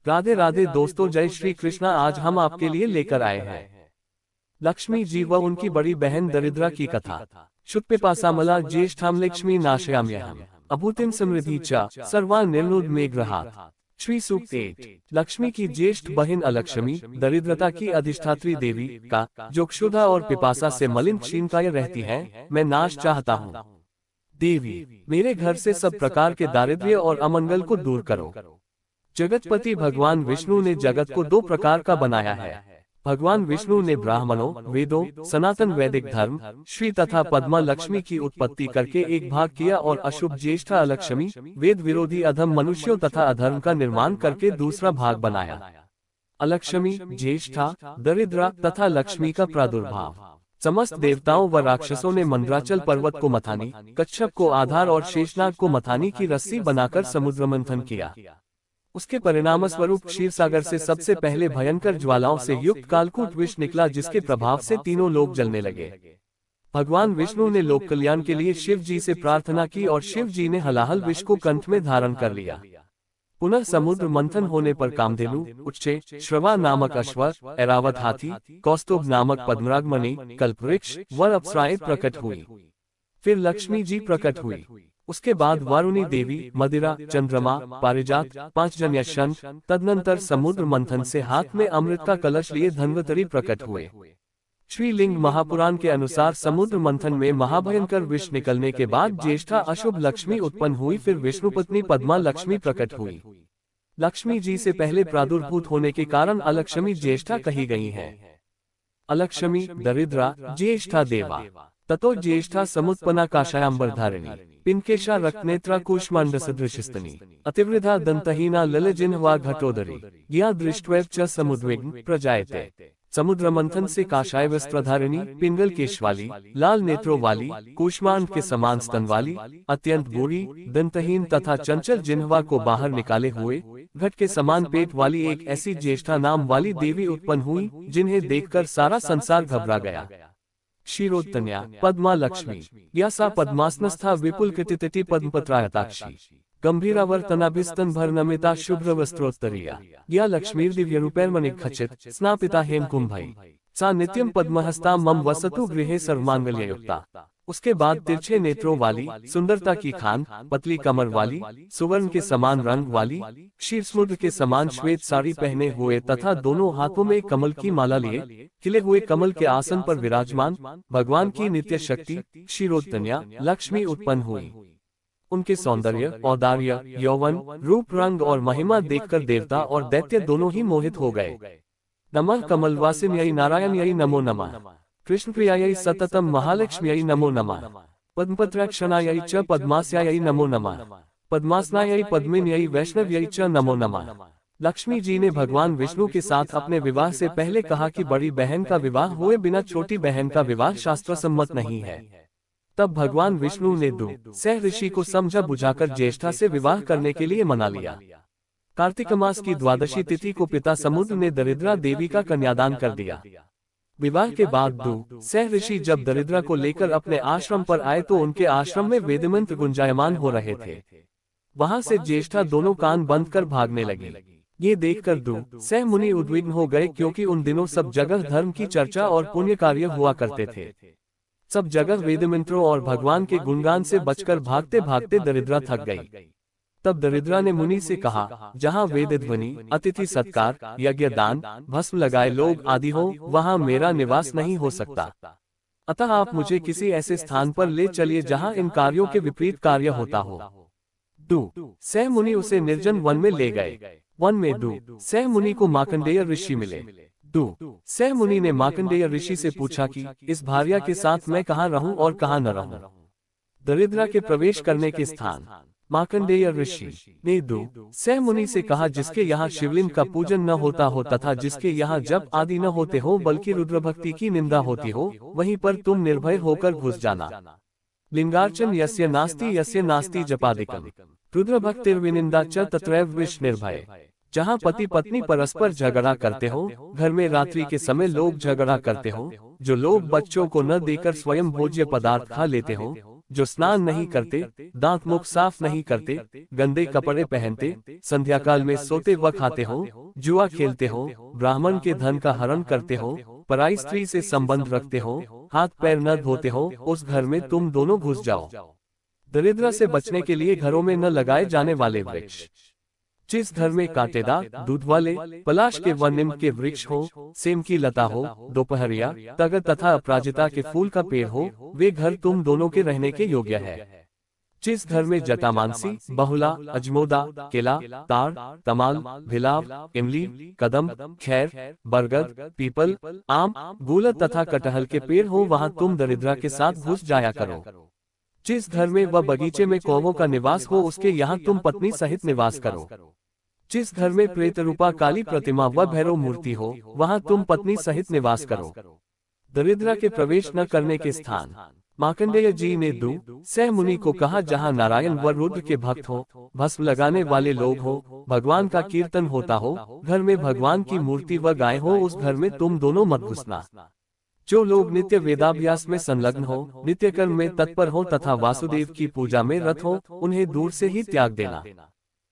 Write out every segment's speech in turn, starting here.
राधे राधे दोस्तों, जय श्री कृष्णा। आज हम आपके लिए लेकर आए हैं लक्ष्मी जी व उनकी बड़ी बहन दरिद्रा की कथा। शुक्पिपासामला ज्येष्ठाम लक्ष्मी नाशयाम्यहम् अभूतिम समृद्धि च सर्वा निर्नुद्मेघ्रहात्। श्री सूक्त 8। लक्ष्मी की ज्येष्ठ बहन अलक्ष्मी दरिद्रता की अधिष्ठात्री देवी का जो क्षुधा और पिपासा से मलिन क्षीणकाय रहती है, मैं नाश चाहता हूँ। देवी, मेरे घर से सब प्रकार के दारिद्र्य और अमंगल को दूर करो। जगतपति भगवान विष्णु ने जगत को दो प्रकार का बनाया है। भगवान विष्णु ने ब्राह्मणों, वेदों, सनातन वैदिक धर्म, श्री तथा पद्मा लक्ष्मी की उत्पत्ति करके एक भाग किया और अशुभ ज्येष्ठा अलक्ष्मी, वेद विरोधी अधम मनुष्यों तथा अधर्म का निर्माण करके दूसरा भाग बनाया। अलक्ष्मी, ज्येष्ठा, दरिद्रा तथा लक्ष्मी का प्रादुर्भाव। समस्त देवताओं व राक्षसों ने मंद्राचल पर्वत को मथानी, कच्छप को आधार और शेषनाग को मथानी की रस्सी बनाकर समुद्र मंथन किया। उसके परिणाम स्वरूप क्षीरसागर से सबसे पहले भयंकर ज्वालाओं से युक्त कालकूट विष निकला, जिसके प्रभाव से तीनों लोग जलने लगे। भगवान विष्णु ने लोक कल्याण के लिए शिव जी से प्रार्थना की और शिव जी ने हलाहल विष को कंठ में धारण कर लिया। पुनः समुद्र मंथन होने पर कामधेनु, उच्चे, श्रवा नामक अश्व, ऐरावत हाथी, कौस्तुभ नामक पद्मरागमणि, कल्पवृक्ष व अप्सराएं प्रकट हुई। फिर लक्ष्मी जी प्रकट हुई। उसके बाद वारुणी देवी, मदिरा, चंद्रमा, पारिजात, पांचजन्य शंख, तदनंतर समुद्र मंथन से हाथ में अमृत का कलश लिए धन्वंतरी प्रकट हुए। श्रीलिंग महापुराण के अनुसार समुद्र मंथन में महाभयंकर विष निकलने के बाद ज्येष्ठा अशुभ लक्ष्मी उत्पन्न हुई। फिर विष्णुपत्नी पद्मा लक्ष्मी प्रकट हुई। लक्ष्मी जी से पहले प्रादुर्भूत होने के कारण अलक्ष्मी ज्येष्ठा कही गई है। अलक्ष्मी, दरिद्रा, ज्येष्ठा देवा। ततो ज्येष्ठा समुत्पन्ना काषायाम्बरधारिणी, पिनकेशा रक्तनेत्रा कूष्मांडसदृशस्तनी, अतिवृद्धा दंतहीना ललजिह्वा घटोदरी, या दृष्ट्वैव च समुद्विग्न प्रजायते। समुद्र मंथन से काषाय वस्त्रधारिणी, पिंगल केश वाली, लाल नेत्रों वाली, कूष्मांड के समान स्तन वाली, अत्यंत बूढ़ी, दंतहीन तथा चंचल जिह्वा को बाहर निकाले हुए, घट के समान पेट वाली एक ऐसी ज्येष्ठा नाम वाली देवी उत्पन्न हुई, जिन्हें देखकर सारा संसार घबरा गया। क्षीरोत्तन्या पद्मा लक्ष्मी, या सा पद्मासनस्था विपुल कृतितटी पद्मपत्रायताक्षी, गंभीरावर्तनाभिस्तनभर नमिता शुभ्र वस्त्रोत्तरीया, या लक्ष्मीर्दिव्यरूपैर्मणिखचित स्नापिता हेमकुंभै, सा नित्यं पद्महस्ता मम वसतु गृहे सर्वमांगल्ययुक्ता। उसके बाद तिरछे नेत्रों वाली, सुंदरता की खान, पतली कमर वाली, सुवर्ण के समान रंग वाली, क्षीर समुद्र के समान श्वेत साड़ी पहने हुए तथा दोनों हाथों में कमल की माला लिए, खिले हुए कमल के आसन पर विराजमान भगवान की नित्य शक्ति क्षीरोत्तन्या लक्ष्मी उत्पन्न हुई। उनके सौंदर्य, औदार्य, यौवन, रूप, रंग और महिमा देखकर देवता और दैत्य दोनों ही मोहित हो गए। नमः कमलवासिन्यै नारायण्यै नमो नमः। कृष्णप्रियायै सततम महालक्ष्म्यै नमो नमः। पद्मपत्राक्षणायै च पद्मास्यायै नमो नमः। पद्मासनायै पद्मिन्यै वैष्णव्यै च नमो नमः। लक्ष्मी जी ने भगवान विष्णु के साथ अपने विवाह से पहले कहा कि बड़ी बहन का विवाह हुए बिना छोटी बहन का विवाह शास्त्र सम्मत नहीं है। तब भगवान विष्णु ने सह ऋषि को समझा बुझाकर ज्येष्ठा से विवाह करने के लिए मना लिया। कार्तिक मास की द्वादशी तिथि को पिता समुद्र ने दरिद्रा देवी का कन्यादान कर दिया। विवाह के बाद सह ऋषि जब दरिद्रा को लेकर अपने आश्रम पर आए तो उनके आश्रम में वेदमंत्र गुंजायमान हो रहे थे। वहां से ज्येष्ठा दोनों कान बंद कर भागने लगी। ये देखकर सह मुनि उद्विग्न हो गए, क्योंकि उन दिनों सब जगह धर्म की चर्चा और पुण्य कार्य हुआ करते थे। सब जगह वेदमंत्रों और भगवान के गुणगान से बचकर भागते भागते दरिद्रा थक गई। तब दरिद्रा ने मुनि से कहा, जहाँ वेद ध्वनि, अतिथि सत्कार, यज्ञ दान, भस्म लगाए लोग आदि हो, वहाँ मेरा निवास नहीं हो सकता। अतः आप मुझे किसी ऐसे स्थान पर ले चलिए जहाँ इन कार्यों के विपरीत कार्य होता हो। सह मुनि उसे निर्जन वन में ले गए। वन में सह मुनि को मार्कंडेय ऋषि मिले। सह मुनि ने मार्कंडेय ऋषि से पूछा कि इस भार्या के साथ मैं कहाँ रहूं और कहाँ न रहूं। दरिद्रा के प्रवेश करने के स्थान। मार्कंडेय ऋषि ने सह मुनि से कहा, जिसके यहाँ शिवलिंग का पूजन न होता हो तथा जिसके यहाँ जप आदि न होते हो बल्कि रुद्र भक्ति की निंदा होती हो, वहीं पर तुम निर्भय होकर घुस जाना। लिंगार्चन यस्य नास्ति जपादिकम, रुद्र भक्तिर्विनिंदा च तत्रैव विष निर्भय। जहाँ पति पत्नी परस्पर झगड़ा करते हो, घर में रात्रि के समय लोग झगड़ा करते हो, जो लोग बच्चों को न देकर स्वयं भोज्य पदार्थ खा लेते हो, जो स्नान नहीं करते, दांत मुख साफ नहीं करते, गंदे कपड़े पहनते, संध्याकाल में सोते व खाते हो, जुआ खेलते हो, ब्राह्मण के धन का हरण करते हो, पराई स्त्री से संबंध रखते हो, हाथ पैर न धोते हो, उस घर में तुम दोनों घुस जाओ। दरिद्र से बचने के लिए घरों में न लगाए जाने वाले वृक्ष। जिस घर में कांटेदार, दूध वाले, पलाश के व नीम के वृक्ष हो, सेम की लता हो, दोपहरिया, तगर तथा अपराजिता के फूल का पेड़ हो, वे घर तुम दोनों के रहने के योग्य है। जिस घर में जटामानसी, बहुला, अजमोदा, केला, ताड़, तमाल, भिलाव, इमली, कदम, खैर, बरगद, पीपल, आम, गूलर तथा कटहल के पेड़ हो, वहां तुम दरिद्रा के साथ घुस जाया करो। जिस घर में व बगीचे में कौवों का निवास हो, उसके यहाँ तुम पत्नी सहित निवास करो। जिस घर में प्रेत रूपा काली प्रतिमा व भैरव मूर्ति हो, वहां तुम पत्नी सहित निवास करो। दरिद्रा के प्रवेश न करने के स्थान। मार्कंडेय जी ने सह मुनि को कहा, जहाँ नारायण व रुद्र के भक्त हो, भस्म लगाने वाले लोग हो, भगवान का कीर्तन होता हो, घर में भगवान की मूर्ति व गाय हो, उस घर में तुम दोनों मत घुसना। जो लोग नित्य वेदाभ्यास में संलग्न हो, नित्य कर्म में तत्पर हो तथा वासुदेव की पूजा में रत हो, उन्हें दूर से ही त्याग देना।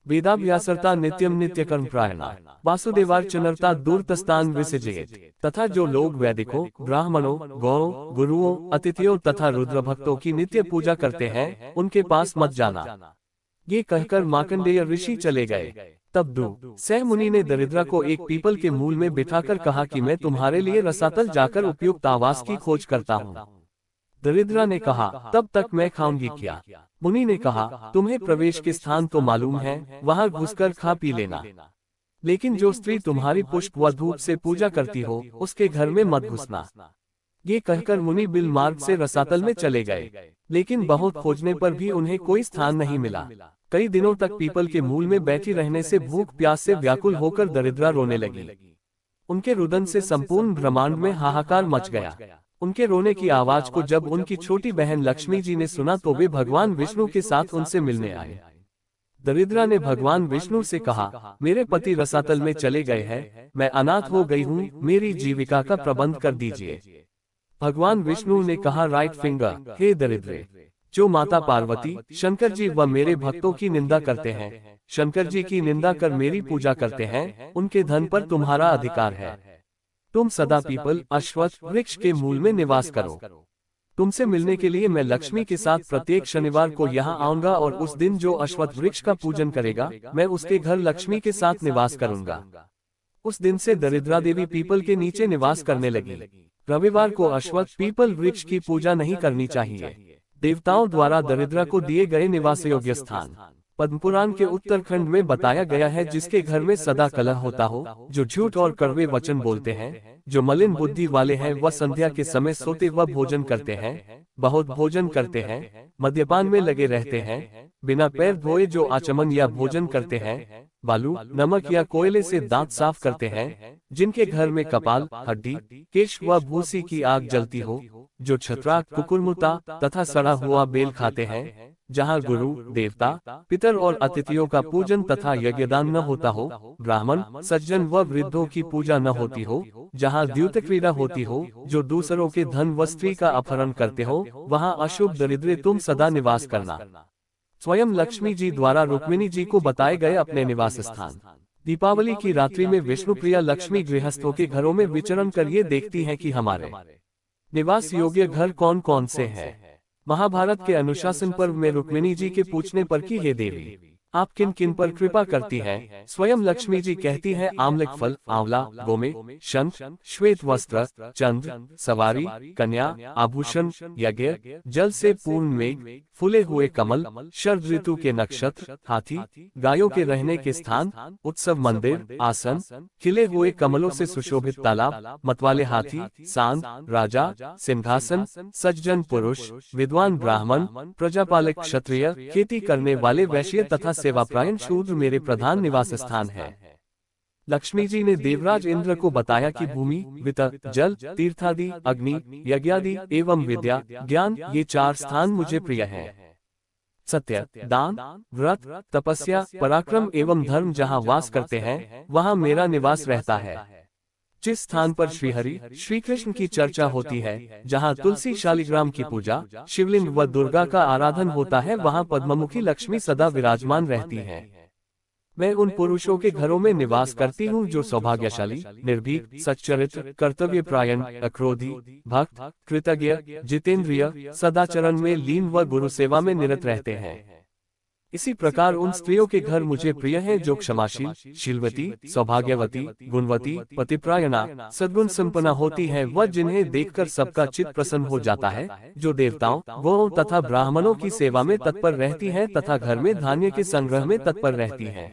वेदाभ्यासर्ता नित्यम नित्य कर्म प्रायणा वासुदेवार्चनर्ता दूरतस्तान विसर्जयेत्। तथा जो लोग वैदिकों, ब्राह्मणों, गौरों, गुरुओं, अतिथियों तथा रुद्र भक्तों की नित्य पूजा करते हैं, उनके पास मत जाना। ये कहकर मार्कंडेय ऋषि चले गए। तब सह मुनि ने दरिद्रा को एक पीपल के मूल में बिठाकर कहा कि मैं तुम्हारे लिए रसातल जाकर उपयुक्त आवास की खोज करता हूँ। दरिद्रा ने कहा, तब तक मैं खाऊंगी क्या? मुनि ने कहा, तुम्हें प्रवेश के स्थान तो मालूम है, वहाँ घुसकर खा पी लेना, लेकिन जो स्त्री तुम्हारी पुष्प व धूप से पूजा करती हो, उसके घर में मत घुसना। ये कहकर मुनि बिल मार्ग से रसातल में चले गए, लेकिन बहुत खोजने पर भी उन्हें कोई स्थान नहीं मिला। कई दिनों तक पीपल के मूल में बैठी रहने से भूख प्यास से व्याकुल होकर दरिद्रा रोने लगी। उनके रुदन से संपूर्ण ब्रह्मांड में हाहाकार मच गया। उनके रोने की आवाज को जब उनकी छोटी बहन लक्ष्मी जी ने सुना तो वे भगवान विष्णु के साथ उनसे मिलने आए। दरिद्रा ने भगवान विष्णु से कहा, मेरे पति रसातल में चले गए हैं, मैं अनाथ हो गई हूँ, मेरी जीविका का प्रबंध कर दीजिए। भगवान विष्णु ने कहा, राइट फिंगर, हे दरिद्रे, जो माता पार्वती, शंकर जी व मेरे भक्तों की निंदा करते हैं, शंकर जी की निंदा कर मेरी पूजा करते हैं, उनके धन पर तुम्हारा अधिकार है। तुम सदा पीपल, अश्वत्थ वृक्ष के मूल में निवास करो। तुमसे मिलने के लिए मैं लक्ष्मी के साथ प्रत्येक शनिवार को यहाँ आऊंगा और उस दिन जो अश्वत्थ वृक्ष का पूजन करेगा, मैं उसके घर लक्ष्मी के साथ निवास करूंगा। उस दिन से दरिद्रा देवी पीपल के नीचे निवास करने लगी। रविवार को अश्वत्थ पीपल वृक्ष की पूजा नहीं करनी चाहिए। देवताओं द्वारा दरिद्रा को दिए गए निवास योग्य स्थान पद्मपुराण के उत्तरखंड में बताया गया है, जिसके घर में सदा कलह होता हो, जो झूठ और कड़वे वचन बोलते हैं, जो मलिन बुद्धि वाले हैं, वह संध्या के समय सोते व भोजन करते हैं, बहुत भोजन करते हैं, मद्यपान में लगे रहते हैं, बिना पैर धोए जो आचमन या भोजन करते हैं, बालू, नमक या कोयले से दांत साफ करते हैं, जिनके घर में कपाल, हड्डी, केश व भूसी की आग जलती हो, जो छत्राक, कुकुरमुता तथा सड़ा हुआ बेल खाते हैं, जहाँ गुरु, देवता, पितर और अतिथियों का पूजन तथा यज्ञदान न होता हो, ब्राह्मण, सज्जन व वृद्धों की पूजा न होती हो, जहाँ द्यूत क्रीड़ा होती हो, जो दूसरों के धन व स्त्री का अपहरण करते हो, वहाँ अशुभ दरिद्रे तुम सदा निवास करना। स्वयं लक्ष्मी जी द्वारा रुक्मिणी जी को बताए गए अपने निवास स्थान। दीपावली की रात्रि में विष्णुप्रिया लक्ष्मी गृहस्थों के घरों में विचरण कर ये देखती हैं कि हमारे निवास योग्य घर कौन कौन से हैं। महाभारत के अनुशासन पर्व में रुक्मिणी जी के पूछने पर कि हे देवी, आप किन किन पर कृपा करती हैं? स्वयं लक्ष्मी जी कहती हैं, आमलक फल, आंवला, गोमे, शंख, श्वेत वस्त्र, चंद्र, सवारी, कन्या, आभूषण, यज्ञ, जल से पूर्ण मेघ, फूले हुए कमल, शरद ऋतु के नक्षत्र, हाथी, गायों के रहने के स्थान, उत्सव मंदिर, आसन, खिले हुए कमलों से सुशोभित तालाब, मतवाले हाथी, सांड, राजा, सिंहासन, सज्जन पुरुष, विद्वान ब्राह्मण, प्रजापालक क्षत्रिय, खेती करने वाले वैश्य तथा सेवाप्रायण शूद्र मेरे प्रधान निवास स्थान है। लक्ष्मी जी ने देवराज इंद्र को बताया कि भूमि, वित्त, जल, तीर्थादि, अग्नि, यज्ञादि एवं विद्या, ज्ञान, ये 4 स्थान मुझे प्रिय हैं। सत्य, दान, व्रत, तपस्या, पराक्रम एवं धर्म जहाँ वास करते हैं, वहाँ मेरा निवास रहता है। जिस स्थान पर श्रीहरि श्री कृष्ण की चर्चा होती है, जहाँ तुलसी शालिग्राम की पूजा, शिवलिंग व दुर्गा का आराधन होता है, वहाँ पद्ममुखी लक्ष्मी सदा विराजमान रहती हैं। मैं उन पुरुषों के घरों में निवास करती हूँ जो सौभाग्यशाली, निर्भीक, सच्चरित्र, कर्तव्यपरायण, अक्रोधी, भक्त, कृतज्ञ, जितेंद्रिय, सदाचरण में लीन व गुरु सेवा में निरत रहते हैं। इसी प्रकार उन स्त्रियों के घर मुझे प्रिय हैं जो क्षमाशील, शीलवती, सौभाग्यवती, गुणवती, पतिप्रायणा, सद्गुण संपन्ना होती हैं, व जिन्हें देखकर सबका चित्त प्रसन्न हो जाता है, जो देवताओं, गौओं तथा ब्राह्मणों की सेवा में तत्पर रहती हैं तथा घर में धान्य के संग्रह में तत्पर रहती हैं।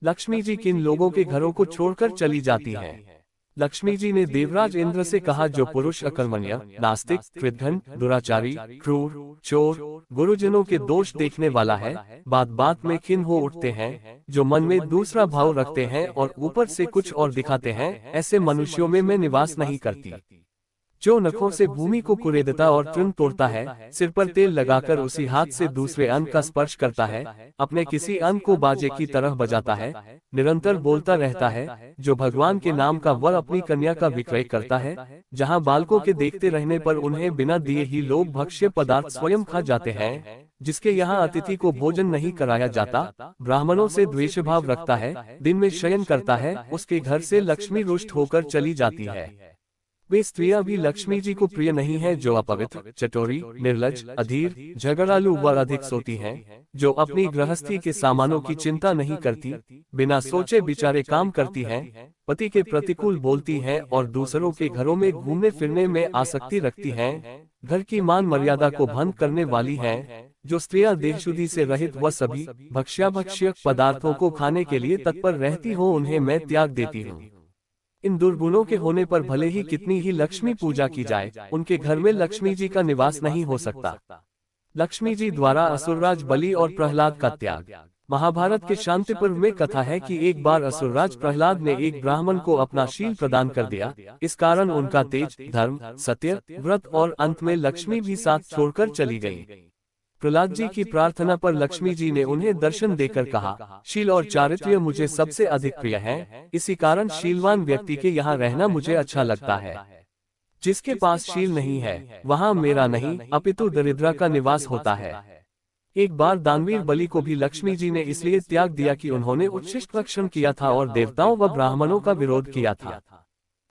लक्ष्मी जी किन लोगों के घरों को छोड़कर चली जाती हैं? लक्ष्मी जी ने देवराज इंद्र से कहा, जो पुरुष अकर्मण्य, नास्तिक, कृतघ्न, दुराचारी, क्रूर, चोर, गुरुजनों के दोष देखने वाला है, बात बात में खिन्न हो उठते हैं, जो मन में दूसरा भाव रखते हैं और ऊपर से कुछ और दिखाते हैं, ऐसे मनुष्यों में मैं निवास नहीं करती। जो नखों से भूमि को कुरेदता और तृण तोड़ता है, सिर पर तेल लगाकर उसी हाथ से दूसरे अंग का स्पर्श करता है, अपने किसी अंग को बाजे की तरह बजाता है, निरंतर बोलता रहता है, जो भगवान के नाम का वर अपनी कन्या का विक्रय करता है, जहां बालकों के देखते रहने पर उन्हें बिना दिए ही लोग भक्ष्य पदार्थ स्वयं खा जाते हैं, जिसके यहाँ अतिथि को भोजन नहीं कराया जाता, ब्राह्मणों से द्वेष भाव रखता है, दिन में शयन करता है, उसके घर से लक्ष्मी रुष्ट होकर चली जाती है। वे स्त्रियां भी लक्ष्मी जी को प्रिय नहीं है जो अपवित्र, चटोरी, निर्लज, अधीर, झगड़ालू व अधिक सोती हैं, जो अपनी गृहस्थी के सामानों की चिंता नहीं करती, बिना सोचे विचारे काम करती हैं, पति के प्रतिकूल बोलती हैं और दूसरों के घरों में घूमने फिरने में आसक्ति रखती हैं, घर की मान मर्यादा को भंग करने वाली हैं, जो स्त्रियां देहशुद्धि से रहित व सभी भक्ष्य पदार्थों को खाने के लिए तत्पर रहती हो, उन्हें मैं त्याग देती हूँ। इन दुर्गुणों के होने पर भले ही कितनी ही लक्ष्मी पूजा की जाए, उनके घर में लक्ष्मी जी का निवास नहीं हो सकता। लक्ष्मी जी द्वारा असुरराज बलि और प्रहलाद का त्याग। महाभारत के शांति पर्व में कथा है कि एक बार असुरराज प्रहलाद ने एक ब्राह्मण को अपना शील प्रदान कर दिया, इस कारण उनका तेज, धर्म, सत्य, व्रत और अंत में लक्ष्मी भी साथ छोड़कर चली गई। प्रहलाद जी की प्रार्थना पर लक्ष्मी जी ने उन्हें दर्शन देकर कहा, शील और चारित्र्य मुझे सबसे अधिक प्रिय है, इसी कारण शीलवान व्यक्ति के यहाँ रहना मुझे अच्छा लगता है। जिसके पास शील नहीं है, वहाँ मेरा नहीं अपितु दरिद्रा का निवास होता है। एक बार दानवीर बलि को भी लक्ष्मी जी ने इसलिए त्याग दिया कि उन्होंने उच्छिष्ट भक्षण किया था और देवताओं व ब्राह्मणों का विरोध किया था।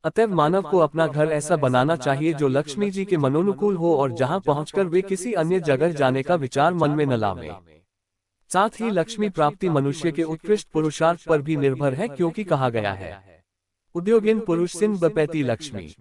अतएव मानव को अपना घर ऐसा बनाना चाहिए जो लक्ष्मी जी के मनोनुकूल हो और जहां पहुंचकर वे किसी अन्य जगह जाने का विचार मन में न लावे। साथ ही लक्ष्मी प्राप्ति मनुष्य के उत्कृष्ट पुरुषार्थ पर भी निर्भर है, क्योंकि कहा गया है, उद्योगिन पुरुष सिंह बपैती लक्ष्मी।